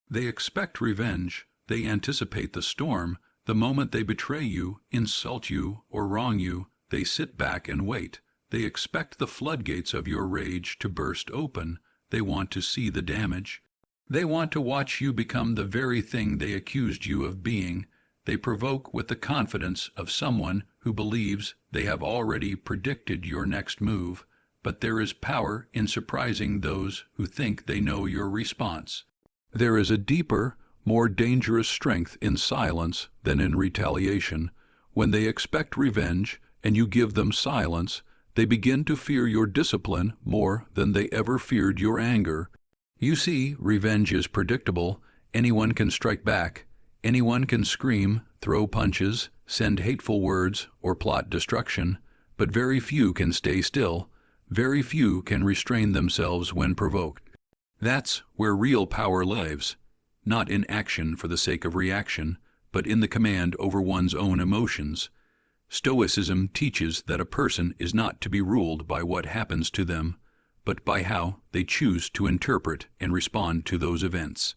They expect revenge. They anticipate the storm. The moment they betray you, insult you, or wrong you, they sit back and wait. They expect the floodgates of your rage to burst open. They want to see the damage. They want to watch you become the very thing they accused you of being. They provoke with the confidence of someone who believes they have already predicted your next move, but there is power in surprising those who think they know your response. There is a deeper, more dangerous strength in silence than in retaliation. When they expect revenge and you give them silence, they begin to fear your discipline more than they ever feared your anger. You see, revenge is predictable. Anyone can strike back. Anyone can scream, throw punches, send hateful words, or plot destruction, but very few can stay still. Very few can restrain themselves when provoked. That's where real power lives, not in action for the sake of reaction, but in the command over one's own emotions. Stoicism teaches that a person is not to be ruled by what happens to them, but by how they choose to interpret and respond to those events.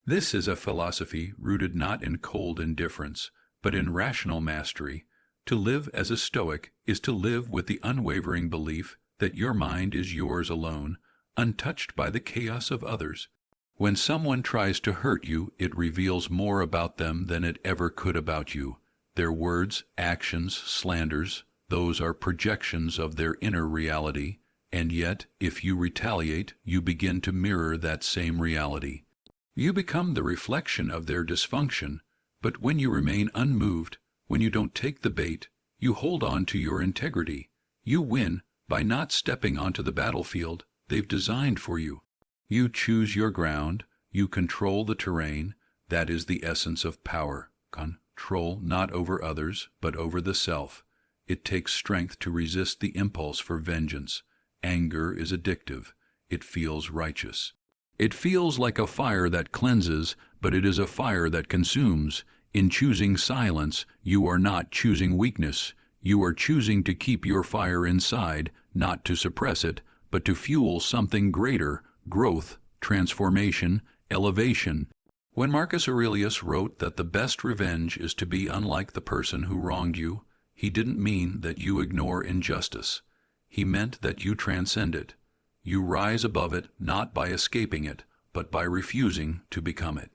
This is a philosophy rooted not in cold indifference, but in rational mastery. To live as a Stoic is to live with the unwavering belief that your mind is yours alone, untouched by the chaos of others. When someone tries to hurt you, it reveals more about them than it ever could about you. Their words, actions, slanders, those are projections of their inner reality, and yet, if you retaliate, you begin to mirror that same reality. You become the reflection of their dysfunction, but when you remain unmoved, when you don't take the bait, you hold on to your integrity. You win by not stepping onto the battlefield they've designed for you. You choose your ground, you control the terrain. That is the essence of power. Control not over others, but over the self. It takes strength to resist the impulse for vengeance. Anger is addictive. It feels righteous. It feels like a fire that cleanses, but it is a fire that consumes. In choosing silence, you are not choosing weakness. You are choosing to keep your fire inside, not to suppress it, but to fuel something greater: growth, transformation, elevation. When Marcus Aurelius wrote that the best revenge is to be unlike the person who wronged you, he didn't mean that you ignore injustice. He meant that you transcend it. You rise above it not by escaping it, but by refusing to become it.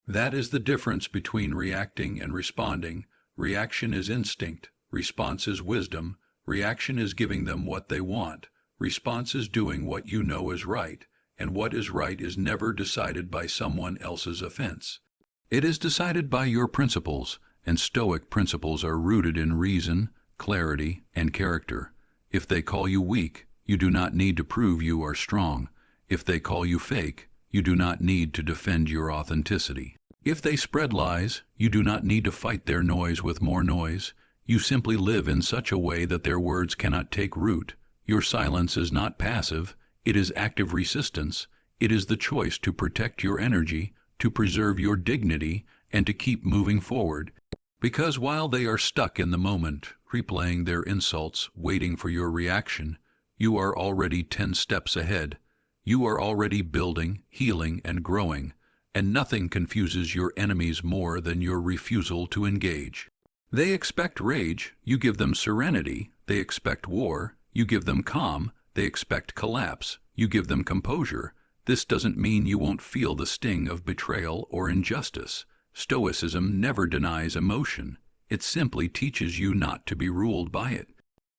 That is the difference between reacting and responding. Reaction is instinct. Response is wisdom. Reaction is giving them what they want. Response is doing what you know is right, and what is right is never decided by someone else's offense. It is decided by your principles, and Stoic principles are rooted in reason, clarity, and character. If they call you weak, you do not need to prove you are strong. If they call you fake, you do not need to defend your authenticity. If they spread lies, you do not need to fight their noise with more noise. You simply live in such a way that their words cannot take root. Your silence is not passive. It is active resistance. It is the choice to protect your energy, to preserve your dignity, and to keep moving forward. Because while they are stuck in the moment, replaying their insults, waiting for your reaction, you are already 10 steps ahead. You are already building, healing, and growing, and nothing confuses your enemies more than your refusal to engage. They expect rage, you give them serenity. They expect war, you give them calm. They expect collapse, you give them composure. This doesn't mean you won't feel the sting of betrayal or injustice. Stoicism never denies emotion. It simply teaches you not to be ruled by it.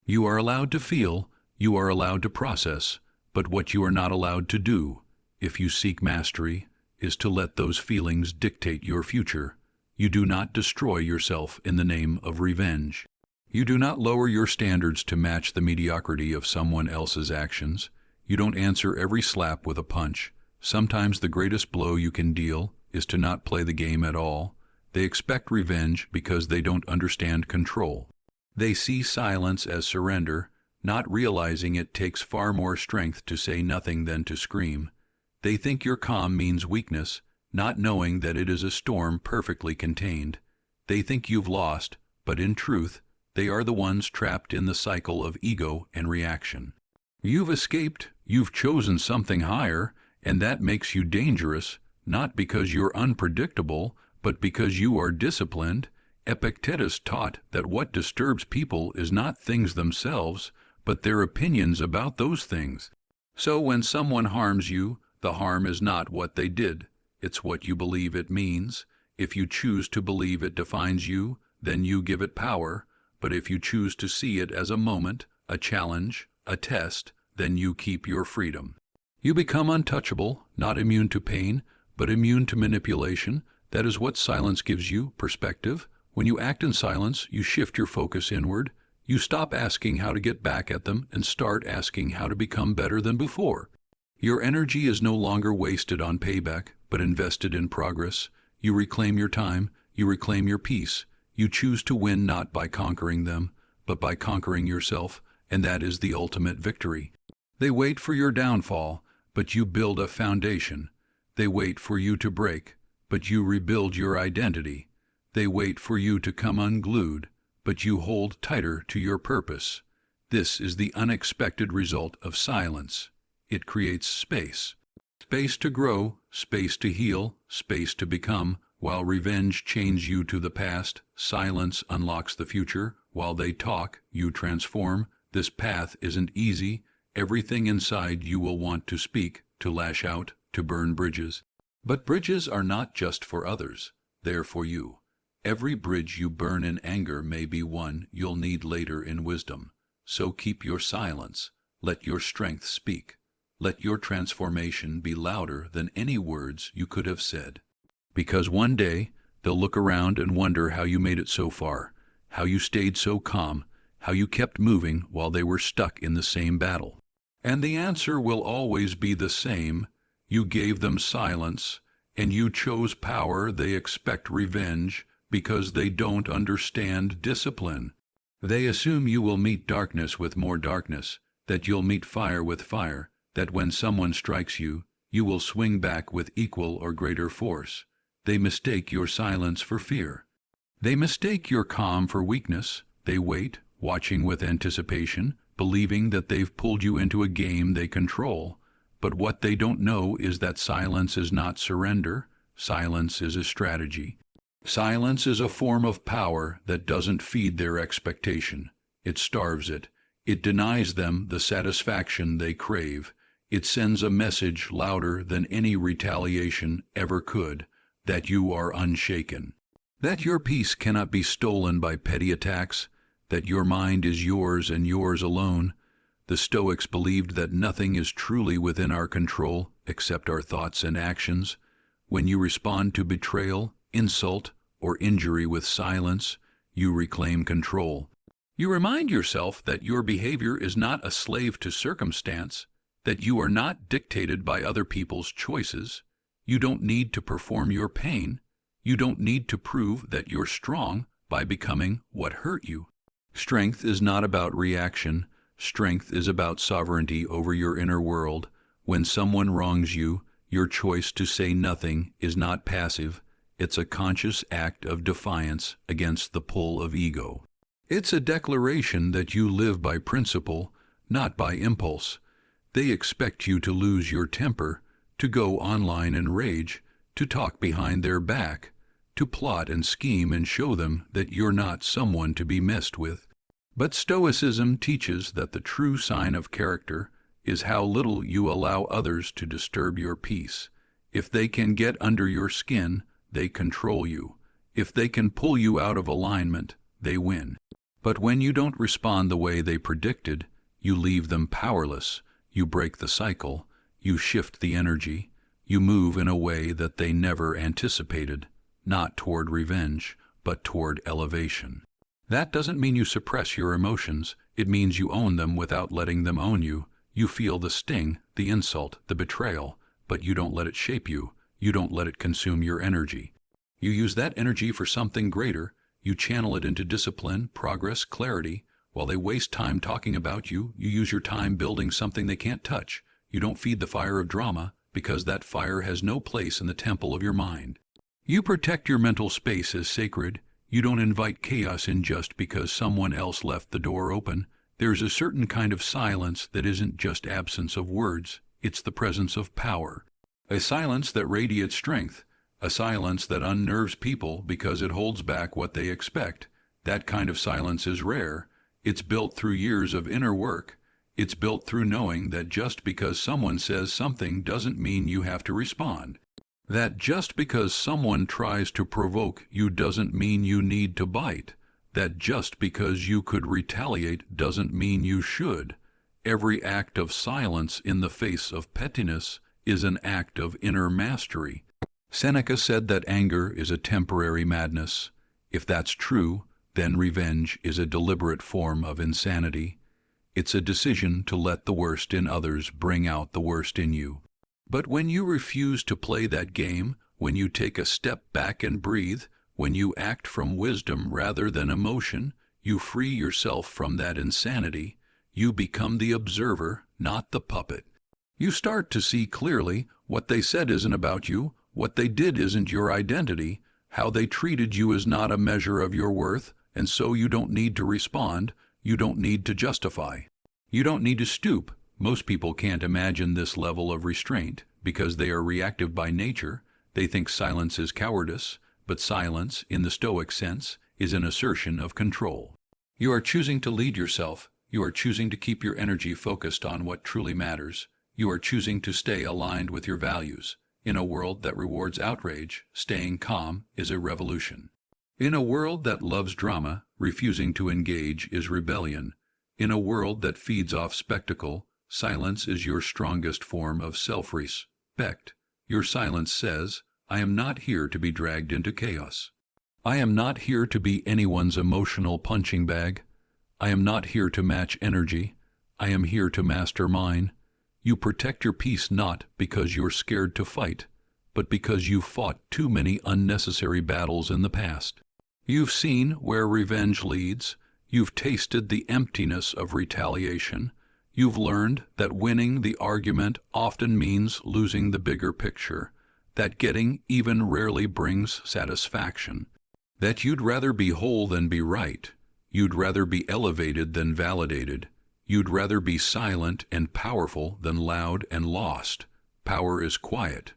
You are allowed to feel, you are allowed to process, but what you are not allowed to do, if you seek mastery, is to let those feelings dictate your future. You do not destroy yourself in the name of revenge. You do not lower your standards to match the mediocrity of someone else's actions. You don't answer every slap with a punch. Sometimes the greatest blow you can deal is to not play the game at all. They expect revenge because they don't understand control. They see silence as surrender, not realizing it takes far more strength to say nothing than to scream. They think your calm means weakness, not knowing that it is a storm perfectly contained. They think you've lost, but in truth, they are the ones trapped in the cycle of ego and reaction. You've escaped, you've chosen something higher, and that makes you dangerous. not because you're unpredictable, but because you are disciplined. Epictetus taught that what disturbs people is not things themselves, but their opinions about those things. So when someone harms you, the harm is not what they did, it's what you believe it means. If you choose to believe it defines you, then you give it power, but if you choose to see it as a moment, a challenge, a test, then you keep your freedom. You become untouchable, not immune to pain, but immune to manipulation. That is what silence gives you, perspective. When you act in silence, you shift your focus inward. You stop asking how to get back at them and start asking how to become better than before. Your energy is no longer wasted on payback, but invested in progress. You reclaim your time, you reclaim your peace. You choose to win not by conquering them, but by conquering yourself, and that is the ultimate victory. They wait for your downfall, but you build a foundation. They wait for you to break, but you rebuild your identity. They wait for you to come unglued, but you hold tighter to your purpose. This is the unexpected result of silence. It creates space. Space to grow, space to heal, space to become. While revenge chains you to the past, silence unlocks the future. While they talk, you transform. This path isn't easy. Everything inside you will want to speak, to lash out, to burn bridges. But bridges are not just for others. They're for you. Every bridge you burn in anger may be one you'll need later in wisdom. So keep your silence. Let your strength speak. Let your transformation be louder than any words you could have said. Because one day, they'll look around and wonder how you made it so far, how you stayed so calm, how you kept moving while they were stuck in the same battle. And the answer will always be the same. You gave them silence, and you chose power. They expect revenge because they don't understand discipline. They assume you will meet darkness with more darkness, that you'll meet fire with fire, that when someone strikes you, you will swing back with equal or greater force. They mistake your silence for fear. They mistake your calm for weakness. They wait, watching with anticipation, believing that they've pulled you into a game they control. But what they don't know is that silence is not surrender. Silence is a strategy. Silence is a form of power that doesn't feed their expectation. It starves it. It denies them the satisfaction they crave. It sends a message louder than any retaliation ever could, that you are unshaken, that your peace cannot be stolen by petty attacks, that your mind is yours and yours alone. The Stoics believed that nothing is truly within our control except our thoughts and actions. When you respond to betrayal, insult, or injury with silence, you reclaim control. You remind yourself that your behavior is not a slave to circumstance, that you are not dictated by other people's choices. You don't need to perform your pain. You don't need to prove that you're strong by becoming what hurt you. Strength is not about reaction. Strength is about sovereignty over your inner world. When someone wrongs you, your choice to say nothing is not passive. It's a conscious act of defiance against the pull of ego. It's a declaration that you live by principle, not by impulse. They expect you to lose your temper, to go online and rage, to talk behind their back, to plot and scheme and show them that you're not someone to be messed with. But Stoicism teaches that the true sign of character is how little you allow others to disturb your peace. If they can get under your skin, they control you. If they can pull you out of alignment, they win. But when you don't respond the way they predicted, you leave them powerless. You break the cycle. You shift the energy. You move in a way that they never anticipated, not toward revenge, but toward elevation. That doesn't mean you suppress your emotions. It means you own them without letting them own you. You feel the sting, the insult, the betrayal, but you don't let it shape you. You don't let it consume your energy. You use that energy for something greater. You channel it into discipline, progress, clarity. While they waste time talking about you, you use your time building something they can't touch. You don't feed the fire of drama, because that fire has no place in the temple of your mind. You protect your mental space as sacred. You don't invite chaos in just because someone else left the door open. There's a certain kind of silence that isn't just absence of words. It's the presence of power. A silence that radiates strength, a silence that unnerves people because it holds back what they expect. That kind of silence is rare. It's built through years of inner work. It's built through knowing that just because someone says something doesn't mean you have to respond. That just because someone tries to provoke you doesn't mean you need to bite. That just because you could retaliate doesn't mean you should. Every act of silence in the face of pettiness is an act of inner mastery. Seneca said that anger is a temporary madness. If that's true, then revenge is a deliberate form of insanity. It's a decision to let the worst in others bring out the worst in you. But when you refuse to play that game, when you take a step back and breathe, when you act from wisdom rather than emotion, you free yourself from that insanity. You become the observer, not the puppet. You start to see clearly what they said isn't about you, what they did isn't your identity, how they treated you is not a measure of your worth, and so you don't need to respond, you don't need to justify. You don't need to stoop. Most people can't imagine this level of restraint because they are reactive by nature. They think silence is cowardice, but silence, in the Stoic sense, is an assertion of control. You are choosing to lead yourself. You are choosing to keep your energy focused on what truly matters. You are choosing to stay aligned with your values. In a world that rewards outrage, staying calm is a revolution. In a world that loves drama, refusing to engage is rebellion. In a world that feeds off spectacle, silence is your strongest form of self-respect. Your silence says, I am not here to be dragged into chaos. I am not here to be anyone's emotional punching bag. I am not here to match energy. I am here to master mine. You protect your peace not because you're scared to fight, but because you've fought too many unnecessary battles in the past. You've seen where revenge leads. You've tasted the emptiness of retaliation. You've learned that winning the argument often means losing the bigger picture, that getting even rarely brings satisfaction, that you'd rather be whole than be right. You'd rather be elevated than validated. You'd rather be silent and powerful than loud and lost. Power is quiet.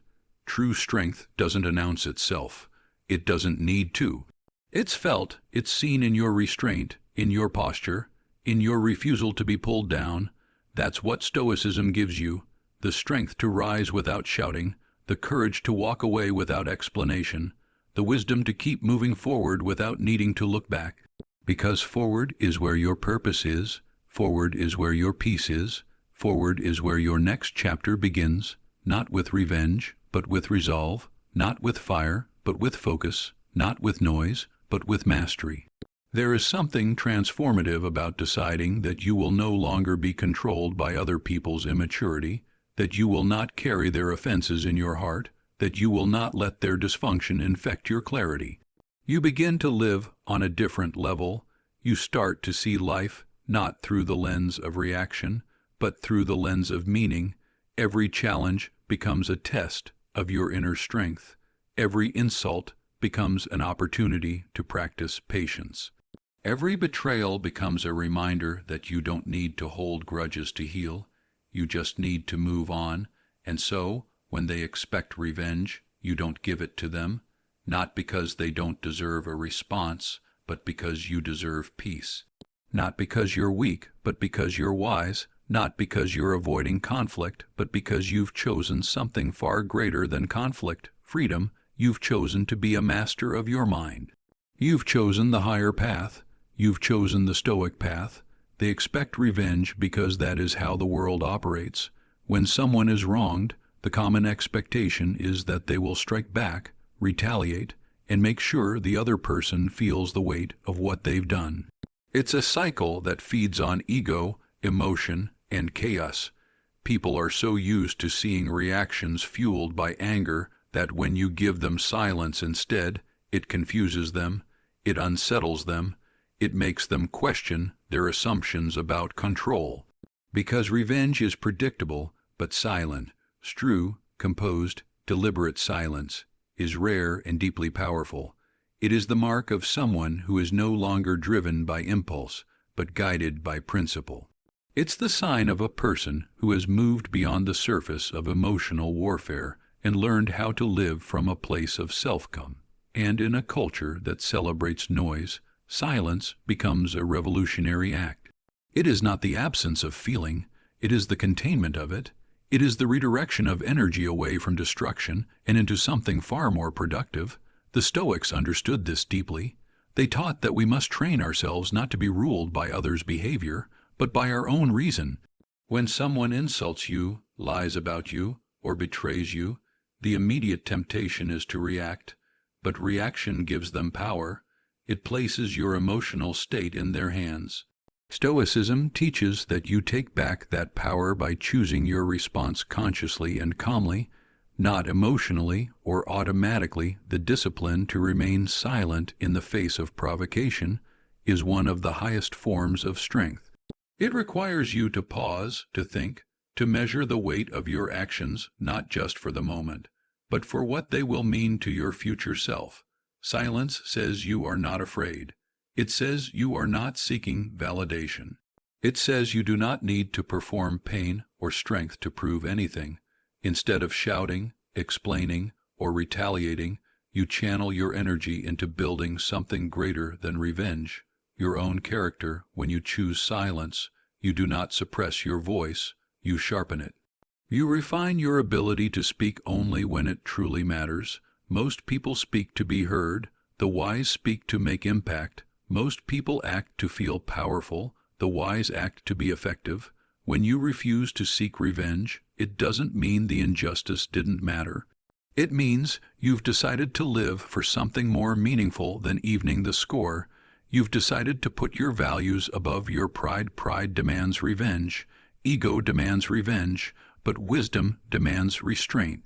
True strength doesn't announce itself. It doesn't need to. It's felt, it's seen in your restraint, in your posture, in your refusal to be pulled down. That's what Stoicism gives you, the strength to rise without shouting, the courage to walk away without explanation, the wisdom to keep moving forward without needing to look back. Because forward is where your purpose is, forward is where your peace is, forward is where your next chapter begins, not with revenge, but with resolve, not with fire, but with focus, not with noise, but with mastery. There is something transformative about deciding that you will no longer be controlled by other people's immaturity, that you will not carry their offenses in your heart, that you will not let their dysfunction infect your clarity. You begin to live on a different level. You start to see life not through the lens of reaction, but through the lens of meaning. Every challenge becomes a test of your inner strength. Every insult becomes an opportunity to practice patience. Every betrayal becomes a reminder that you don't need to hold grudges to heal. You just need to move on. And so, when they expect revenge, you don't give it to them, not because they don't deserve a response, but because you deserve peace. Not because you're weak, but because you're wise. Not because you're avoiding conflict, but because you've chosen something far greater than conflict, freedom. You've chosen to be a master of your mind. You've chosen the higher path. You've chosen the Stoic path. They expect revenge because that is how the world operates. When someone is wronged, the common expectation is that they will strike back, retaliate, and make sure the other person feels the weight of what they've done. It's a cycle that feeds on ego, emotion, and chaos. People are so used to seeing reactions fueled by anger that when you give them silence instead, it confuses them, it unsettles them, it makes them question their assumptions about control. Because revenge is predictable, but silent, true, composed, deliberate silence is rare and deeply powerful. It is the mark of someone who is no longer driven by impulse, but guided by principle. It's the sign of a person who has moved beyond the surface of emotional warfare and learned how to live from a place of self-calm. And in a culture that celebrates noise, silence becomes a revolutionary act. It is not the absence of feeling, it is the containment of it. It is the redirection of energy away from destruction and into something far more productive. The Stoics understood this deeply. They taught that we must train ourselves not to be ruled by others' behavior, but by our own reason. When someone insults you, lies about you, or betrays you, the immediate temptation is to react, but reaction gives them power. It places your emotional state in their hands. Stoicism teaches that you take back that power by choosing your response consciously and calmly, not emotionally or automatically. The discipline to remain silent in the face of provocation is one of the highest forms of strength. It requires you to pause, to think, to measure the weight of your actions, not just for the moment, but for what they will mean to your future self. Silence says you are not afraid. It says you are not seeking validation. It says you do not need to perform pain or strength to prove anything. Instead of shouting, explaining, or retaliating, you channel your energy into building something greater than revenge, your own character. When you choose silence, you do not suppress your voice, you sharpen it. You refine your ability to speak only when it truly matters. Most people speak to be heard. The wise speak to make impact. Most people act to feel powerful. The wise act to be effective. When you refuse to seek revenge, it doesn't mean the injustice didn't matter. It means you've decided to live for something more meaningful than evening the score. You've decided to put your values above your pride. Pride demands revenge. Ego demands revenge. But wisdom demands restraint.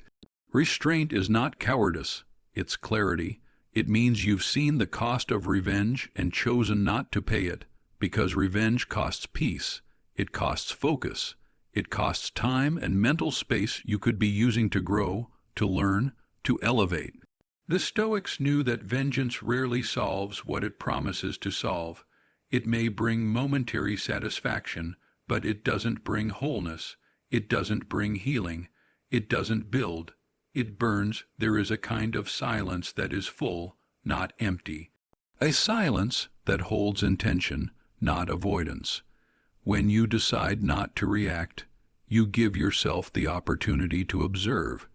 Restraint is not cowardice, it's clarity. It means you've seen the cost of revenge and chosen not to pay it, because revenge costs peace, it costs focus, it costs time and mental space you could be using to grow, to learn, to elevate. The Stoics knew that vengeance rarely solves what it promises to solve. It may bring momentary satisfaction, but it doesn't bring wholeness. It doesn't bring healing. It doesn't build. It burns. There is a kind of silence that is full, not empty. A silence that holds intention, not avoidance. When you decide not to react, you give yourself the opportunity to observe.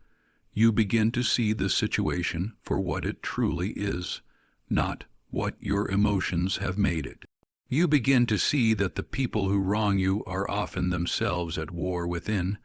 You begin to see the situation for what it truly is, not what your emotions have made it. You begin to see that the people who wrong you are often themselves at war within.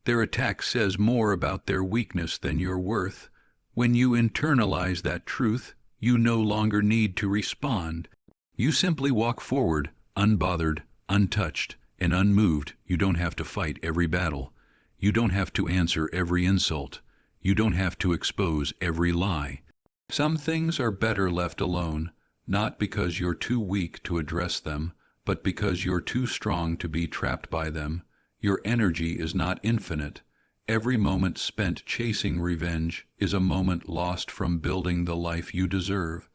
Their attack says more about their weakness than your worth. When you internalize that truth, you no longer need to respond. You simply walk forward, unbothered, untouched, and unmoved. You don't have to fight every battle. You don't have to answer every insult. You don't have to expose every lie. Some things are better left alone, not because you're too weak to address them, but because you're too strong to be trapped by them. Your energy is not infinite. Every moment spent chasing revenge is a moment lost from building the life you deserve.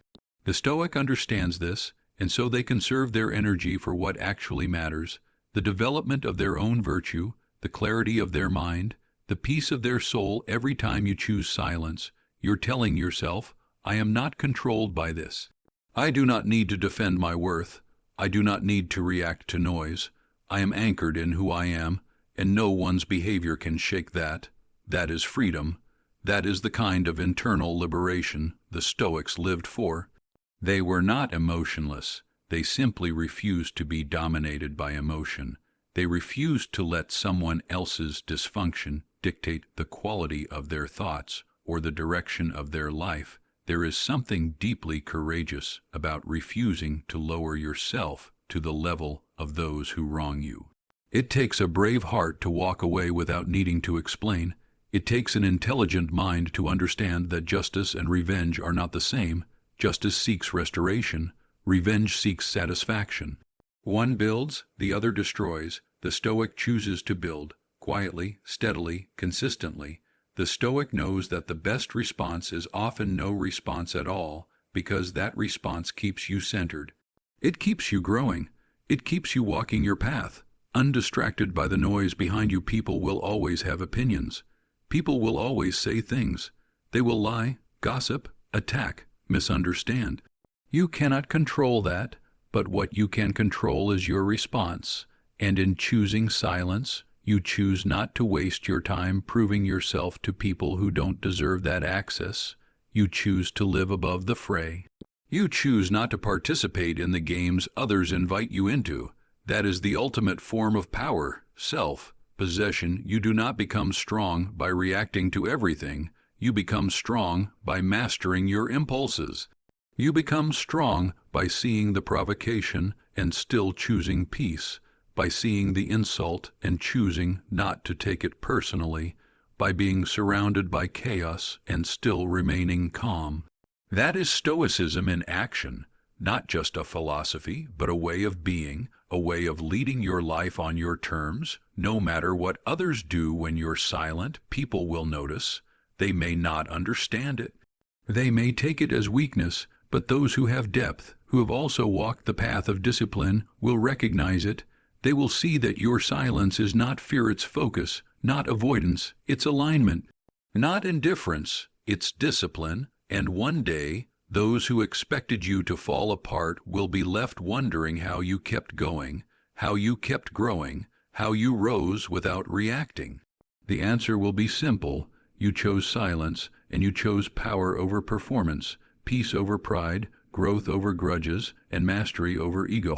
The Stoic understands this, and so they conserve their energy for what actually matters, the development of their own virtue, the clarity of their mind, the peace of their soul. Every time you choose silence, you're telling yourself, I am not controlled by this. I do not need to defend my worth. I do not need to react to noise. I am anchored in who I am, and no one's behavior can shake that. That is freedom. That is the kind of internal liberation the Stoics lived for. They were not emotionless. They simply refused to be dominated by emotion. They refused to let someone else's dysfunction dictate the quality of their thoughts or the direction of their life. There is something deeply courageous about refusing to lower yourself to the level of those who wrong you. It takes a brave heart to walk away without needing to explain. It takes an intelligent mind to understand that justice and revenge are not the same. Justice seeks restoration. Revenge seeks satisfaction. One builds, the other destroys. The Stoic chooses to build, quietly, steadily, consistently. The Stoic knows that the best response is often no response at all, because that response keeps you centered. It keeps you growing. It keeps you walking your path, undistracted by the noise behind you. People will always have opinions. People will always say things. They will lie, gossip, attack, misunderstand. You cannot control that, but what you can control is your response. And in choosing silence, you choose not to waste your time proving yourself to people who don't deserve that access. You choose to live above the fray. You choose not to participate in the games others invite you into. That is the ultimate form of power, self-possession. You do not become strong by reacting to everything. You become strong by mastering your impulses. You become strong by seeing the provocation and still choosing peace, by seeing the insult and choosing not to take it personally, by being surrounded by chaos and still remaining calm. That is Stoicism in action, not just a philosophy, but a way of being, a way of leading your life on your terms. No matter what others do when you're silent, people will notice. They may not understand it. They may take it as weakness, but those who have depth, who have also walked the path of discipline, will recognize it. They will see that your silence is not fear, it's focus, not avoidance, it's alignment, not indifference, it's discipline. And one day, those who expected you to fall apart will be left wondering how you kept going, how you kept growing, how you rose without reacting. The answer will be simple. You chose silence, and you chose power over performance, peace over pride, growth over grudges, and mastery over ego.